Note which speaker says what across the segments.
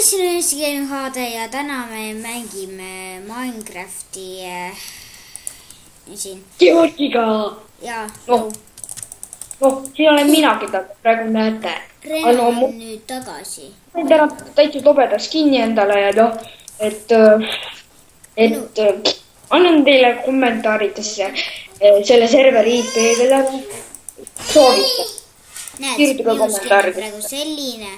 Speaker 1: siin on Eesti Gaming HD ja täna me mängime Minecrafti siin.
Speaker 2: Georgiga.
Speaker 1: Ja,
Speaker 2: noh, siin olen mina, keda praegu näete.
Speaker 1: Reno on nüüd tagasi.
Speaker 2: Sain täna täitsa tobeda skinni endale ja noh, et annan teile kommentaaridesse selle serveri IP-dele soovite.
Speaker 1: Näed,
Speaker 2: Kirjutage
Speaker 1: minus on
Speaker 2: kommentaaridesse.
Speaker 1: praegu selline.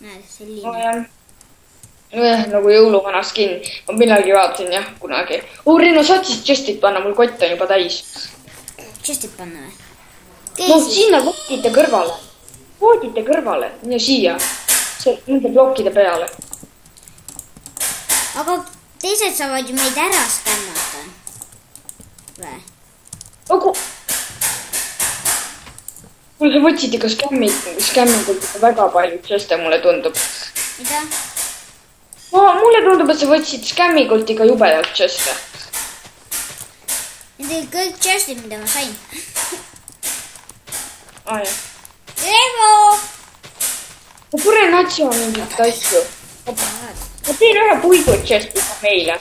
Speaker 1: Näed, selline.
Speaker 2: Nagu jõuluvana skin. Ma millalgi vaatasin jah, kunagi. Rino, saad siis chestit panna, mul kott on juba täis.
Speaker 1: Chestit panna või?
Speaker 2: No sinna voodite kõrvale. Voodite kõrvale ja siia. Nende blokkide peale.
Speaker 1: Aga teised saavad ju meid ära skämmata. Või?
Speaker 2: Aga... Kuule, sa võtsid ikka skämmingult väga palju cheste, mulle tundub.
Speaker 1: Mida?
Speaker 2: Mulle tundub, et sa võtsid skämmingult ikka jubedalt cheste.
Speaker 1: Need olid kõik chestid, mida ma sain.
Speaker 2: Jah.
Speaker 1: Revo!
Speaker 2: Ma pure natsi on mingit asju. Ma teen ühe puidu chesti meile.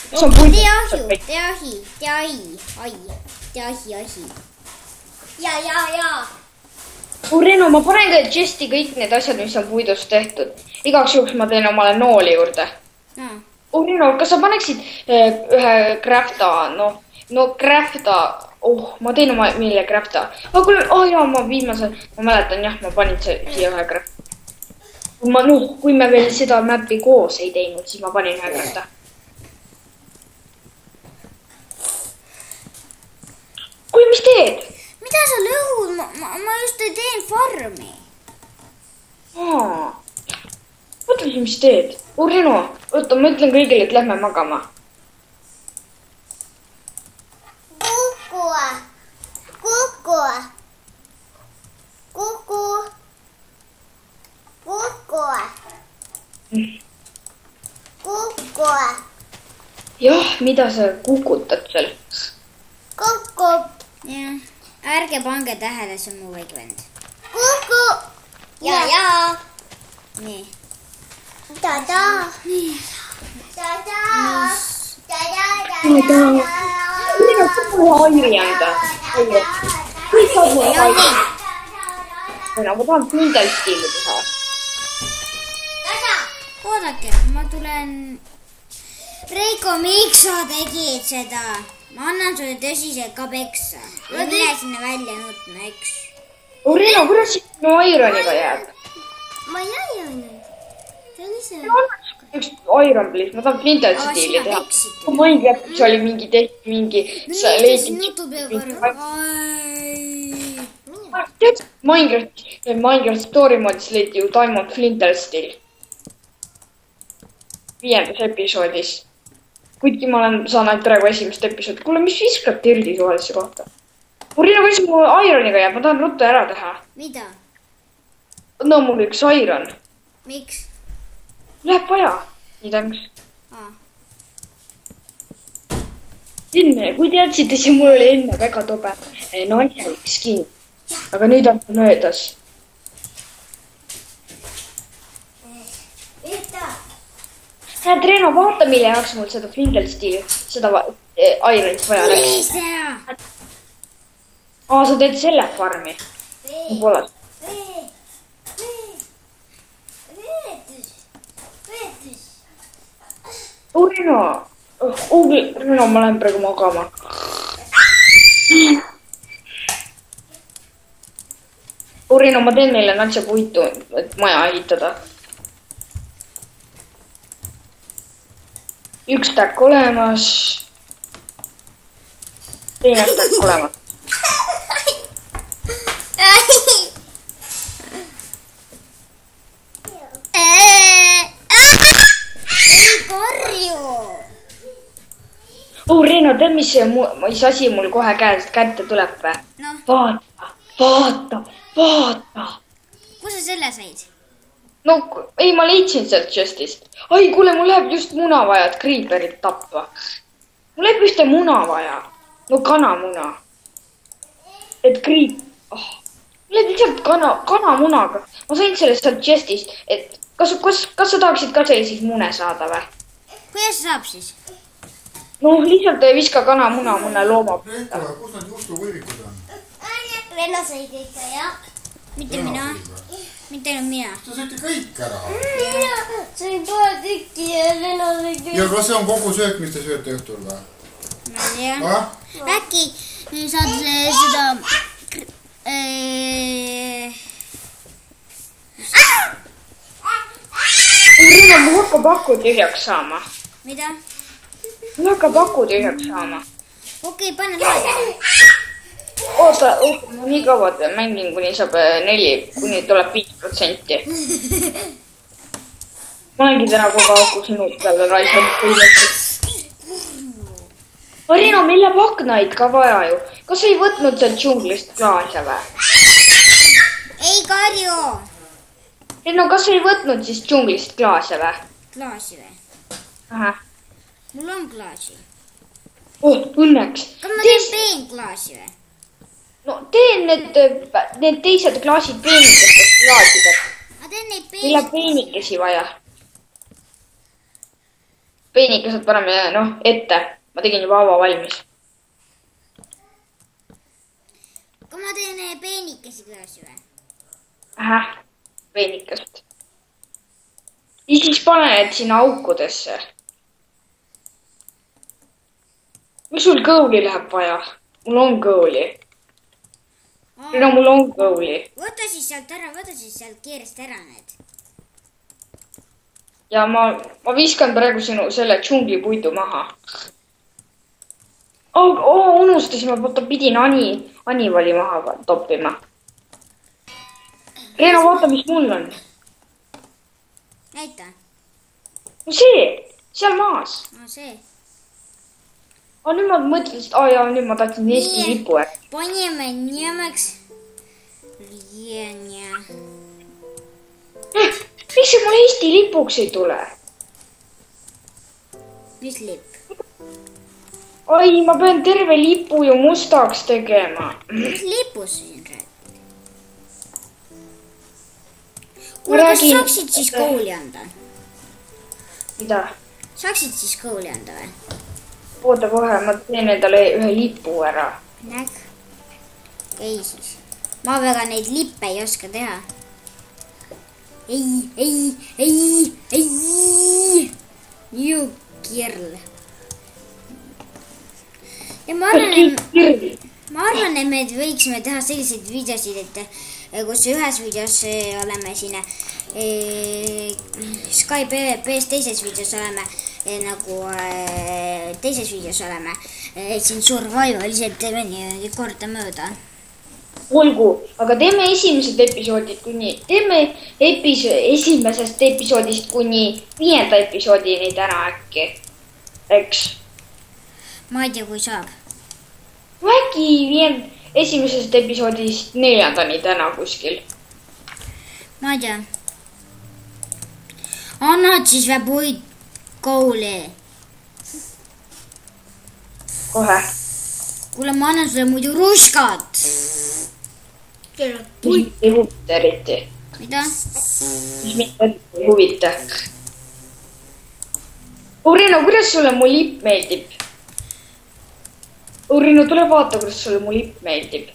Speaker 1: Tee ahju, tee ahi, tee ahi. Ja.
Speaker 2: Reno, ma panen ka chesti kõik need asjad, mis on puidust tehtud. Igaks juhuks ma teen omale nooli juurde. Reno, kas sa paneksid ühe crafta, crafta, ma teen oma meile crafta. Aga kuule, ma viimasel, ma mäletan jah, ma panin siia ühe crafta. Kui me veel seda mappi koos ei teinud, siis ma panin ühe crafta. Kuule, mis teed?
Speaker 1: Mida sa lõhud? Ma just ei teen farmi.
Speaker 2: Mõtlesin, mis teed? Reno, oota, ma ütlen kõigile, et lähme magama.
Speaker 1: Kuku.
Speaker 2: Jah, mida sa kukutad seal?
Speaker 1: Jah. Ärge pange tähele, see on mu väike vend. Kuku! Ja! Nii. Tada! Nii. Tada!
Speaker 2: Mida sa mulle airi anda? Kõik saad mulle airi. Ma tahan kindel stiili teha.
Speaker 1: Oodake, ma tulen... Reiko, miks sa tegid seda? Ma annan sulle tõsiselt ka peksa. Ja mine sinna välja nutma, eks.
Speaker 2: Reno, kuidas siis mu Ironiga jääb?
Speaker 3: Ma ei ainult. See on ise.
Speaker 2: Üks Iron, please. Ma tahan Flintel stiili teha. Kui Minecraftis oli mingi tehti, mingi... Minecraft story modis leiti ju Diamond Flintel stiil. 5. episoodis. Kuidki ma saan ainult praegu esimest episoodi. Kuule, mis viskab tirdi suvalisse kohta? Rino, kuidas mu Ironiga jääb? Ma tahan ruttu ära teha.
Speaker 1: Mida?
Speaker 2: No, mul üks Iron.
Speaker 1: Miks?
Speaker 2: Läheb vaja. Nii tänks. Enne, kui teadsite, siis mul oli enne väga tobe naiselik skin. Aga nüüd on möödas. Näed, Reno, vaata, mille jaoks mul seda Flintel stiili, seda Ironit vaja läks. Sa teed selle farmi. Pole. Reno, ma lähen praegu magama. Reno, ma teen meile natsa puitu, et maja ehitada. Üks stack olemas. Teine stack olemas.
Speaker 1: Ei karju!
Speaker 2: Reno, tead, mis asi mul kohe kätte tuleb või? Vaata!
Speaker 1: Kus sa selle said?
Speaker 2: No, ei, ma leidsin sealt chestist. Ai, kuule, mul läheb just muna vaja, et creeperit tappa. Mul läheb ühte muna vaja. No, kanamuna. Et mul läheb lihtsalt kanamunaga. Ma sain sellest sealt chestist, et kas sa tahaksid ka selliseid mune saada või?
Speaker 1: Kuidas saab siis?
Speaker 2: Noh, lihtsalt ei viska kanamuna mõne looma.
Speaker 4: Reiko, kus need juustuvõivikud on?
Speaker 3: Venno sõi kõik, jah?
Speaker 1: Mitte mina. Mitte ainult mina.
Speaker 4: Sa sõite kõik ära.
Speaker 3: Sõi pool tükki ja Venno sõi kõik.
Speaker 4: Ja kas see on kogu söök, mis te sööte õhtul või?
Speaker 1: Ma ei tea. Äkki saad seda...
Speaker 2: Rino, mul hakkab aku tühjaks saama.
Speaker 1: Mida?
Speaker 2: Mul hakkab aku tühjaks saama.
Speaker 1: Okei, pane laadima.
Speaker 2: Oota, ma nii kaua mängin, kuni saab 4, kuni tuleb 5%. Ma olengi täna kogu aku sinu peale raisanud põhimõtteliselt. Rino, meil läheb aknaid ka vaja ju. Kas ei võtnud sealt džunglist klaase või?
Speaker 1: Ei karju!
Speaker 2: Rino, kas ei võtnud siis džunglist klaase või?
Speaker 1: Klaasi või?
Speaker 2: Ahah.
Speaker 1: Mul on klaasi.
Speaker 2: Oh, õnneks.
Speaker 1: Kas ma teen peenklaasi või?
Speaker 2: No teen need teised klaasid peenikestest klaasidest.
Speaker 1: Ma teen neid
Speaker 2: Meil läheb peenikesi vaja. Peenikesed paneme ette. Ma tegin juba ava valmis.
Speaker 1: Kas ma teen peenikesi klaasi või?
Speaker 2: Ahah, peenikest. Ja siis pane need sinna aukudesse. Mis sul kõuli läheb vaja? Mul on kõuli. No mul on kõuli.
Speaker 1: Võta siis sealt keerest ära need.
Speaker 2: Ja ma viskan praegu sinu selle džunglipuidu maha. Unustasime, pidin Anivali maha toppima. Reena, vaata, mis mul on.
Speaker 1: Näita.
Speaker 2: No see, seal maas.
Speaker 1: No see.
Speaker 2: Nüüd ma mõtlesin, nüüd ma tahtsin Eesti lipu.
Speaker 1: Panime nimeks Lienia.
Speaker 2: Miks see mul Eesti lipuks ei tule?
Speaker 1: Mis lipp?
Speaker 2: Ma pean terve lipu ju mustaks tegema.
Speaker 1: Mis lipus siin räägid? Kuule, kas saaksid siis kooli anda?
Speaker 2: Mida?
Speaker 1: Saaksid siis kooli anda või?
Speaker 2: Oota kohe, ma teen endale ühe lipu ära.
Speaker 1: Näg. Ei siis. Ma väga neid lippe ei oska teha. Ei. Ju kirl. Ja ma arvan, et me võiksime teha selliseid videosid, et kus ühes videos oleme siin Sky PvP-s, teises videos oleme siin survivaliselt teeme nii kordamööda.
Speaker 2: Olgu, aga teeme esimesest episoodist kuni 5. episoodini täna äkki, eks?
Speaker 1: Ma ei tea, kui saab.
Speaker 2: Äkki esimesest episoodist 4. täna kuskil.
Speaker 1: Ma ei tea. Annad siis või puid kooli?
Speaker 2: Kohe.
Speaker 1: Kuule, ma annan sulle muidu ruskat.
Speaker 2: Mis ei huvita eriti.
Speaker 1: Mida?
Speaker 2: Mis mind ei huvita. Urino, kuidas sulle mu lipp meeldib? Urino, tule vaata, kuidas sulle mu lipp meeldib.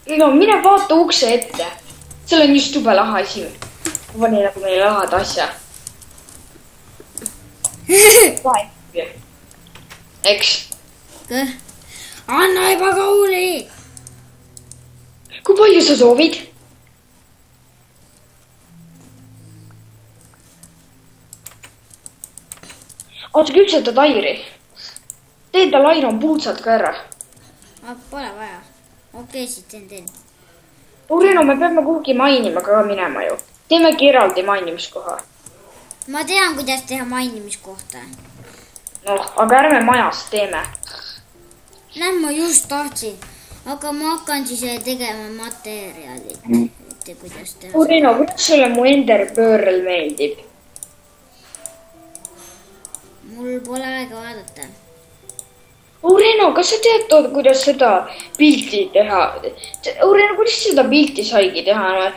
Speaker 2: Urino, mine vaata ukse ette. Seal on just jube laha asi. Ma panin nagu meile lahad asja. Eks?
Speaker 1: Anna juba kooli!
Speaker 2: Kui palju sa soovid? Sa küpsetad airi. Tee tal airon puutsad ka ära.
Speaker 1: Pole vaja. Okei, siis teen.
Speaker 2: Urino, me peame kuhugi mainima ka minema ju. Teemegi eraldi mainimiskoha.
Speaker 1: Ma tean, kuidas teha mainimiskohta.
Speaker 2: Aga ärme majas teeme.
Speaker 1: Näed, ma just tahtsin. Aga ma hakkan siis tegema materjali. Kuidas teha.
Speaker 2: Urino, kuidas sulle mu Ender Pearl meeldib?
Speaker 1: Mul pole aega vaadata.
Speaker 2: Urino, kas sa tead, kuidas seda pilti teha? Urino, kuidas seda pilti saigi teha?